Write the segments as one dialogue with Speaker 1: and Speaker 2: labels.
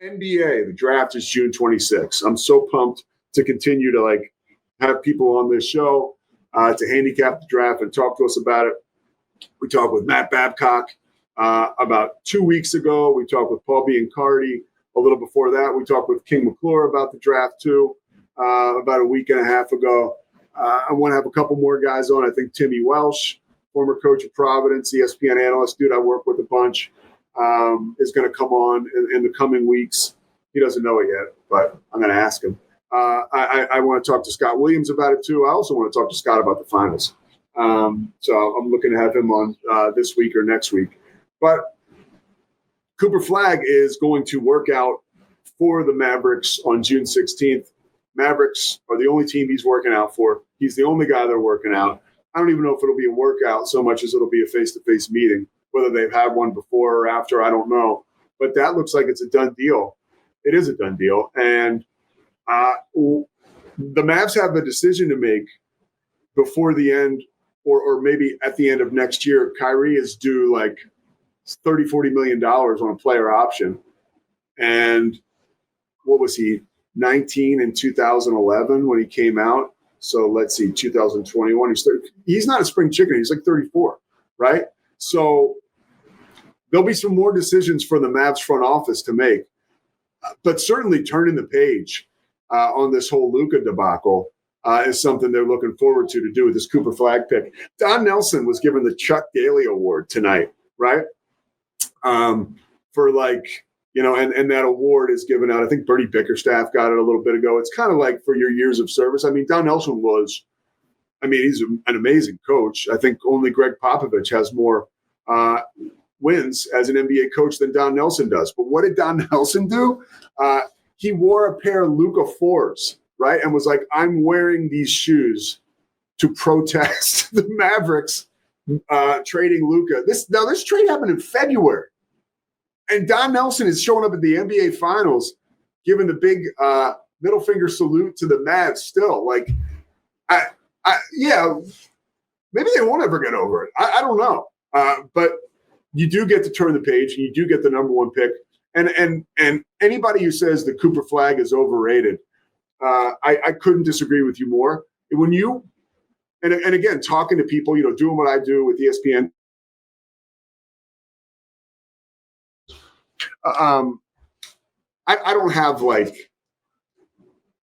Speaker 1: NBA, the draft is June 26th. I'm so pumped to continue to have people on this show to handicap the draft and talk to us about it. We talked with Matt Babcock about 2 weeks ago. We talked with Paul Biancardi a little before that. We talked with King McClure about the draft too about a week and a half ago. I want to have a couple more guys on. I think Timmy Welsh, former coach of Providence, ESPN analyst, dude I work with a bunch, is going to come on in the coming weeks. He doesn't know it yet, but I'm going to ask him. I want to talk to Scott Williams about it too. I also want to talk to Scott about the finals. So I'm looking to have him on this week or next week. But Cooper Flagg is going to work out for the Mavericks on June 16th. Mavericks are the only team he's working out for. He's the only guy they're working out. I don't even know if it'll be a workout so much as it'll be a face-to-face meeting. Whether they've had one before or after, I don't know. But that looks like it's a done deal. It is a done deal. And the Mavs have a decision to make before the end or maybe at the end of next year. Kyrie is due like $30, $40 million on a player option. And what was he, 19 in 2011 when he came out? So let's see, 2021. He's not a spring chicken. He's like 34, right? So there'll be some more decisions for the Mavs front office to make. But certainly turning the page on this whole Luka debacle is something they're looking forward to do with this Cooper Flagg pick. Don Nelson was given the Chuck Daly Award tonight, right? For and that award is given out. I think Bernie Bickerstaff got it a little bit ago. It's kind of like for your years of service. I mean, Don Nelson he's an amazing coach. I think only Greg Popovich has more wins as an NBA coach than Don Nelson does. But what did Don Nelson do? He wore a pair of Luka 4s, right? And was like, I'm wearing these shoes to protest the Mavericks trading Luka. This trade happened in February. And Don Nelson is showing up at the NBA Finals, giving the big middle finger salute to the Mavs still. Maybe they won't ever get over it. I don't know. But you do get to turn the page, and you do get the number one pick. And anybody who says that Cooper Flagg is overrated, I couldn't disagree with you more. When you and again, talking to people, doing what I do with ESPN. I don't have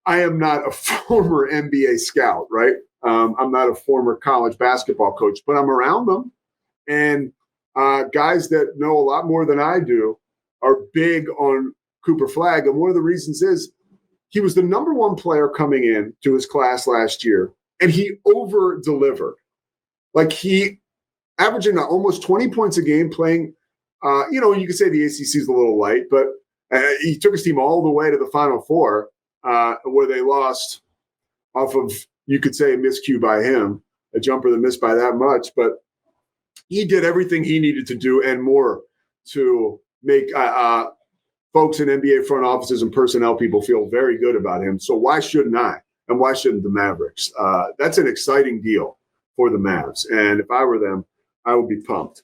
Speaker 1: I am not a former NBA scout, right? I'm not a former college basketball coach, but I'm around them. And guys that know a lot more than I do are big on Cooper Flagg. And one of the reasons is he was the number one player coming in to his class last year, and he over-delivered. He averaging almost 20 points a game playing. You could say the ACC is a little light, but he took his team all the way to the Final Four, where they lost off of, you could say, a miscue by him, a jumper that missed by that much. But he did everything he needed to do and more to make folks in NBA front offices and personnel people feel very good about him. So why shouldn't I? And why shouldn't the Mavericks? That's an exciting deal for the Mavs. And if I were them, I would be pumped.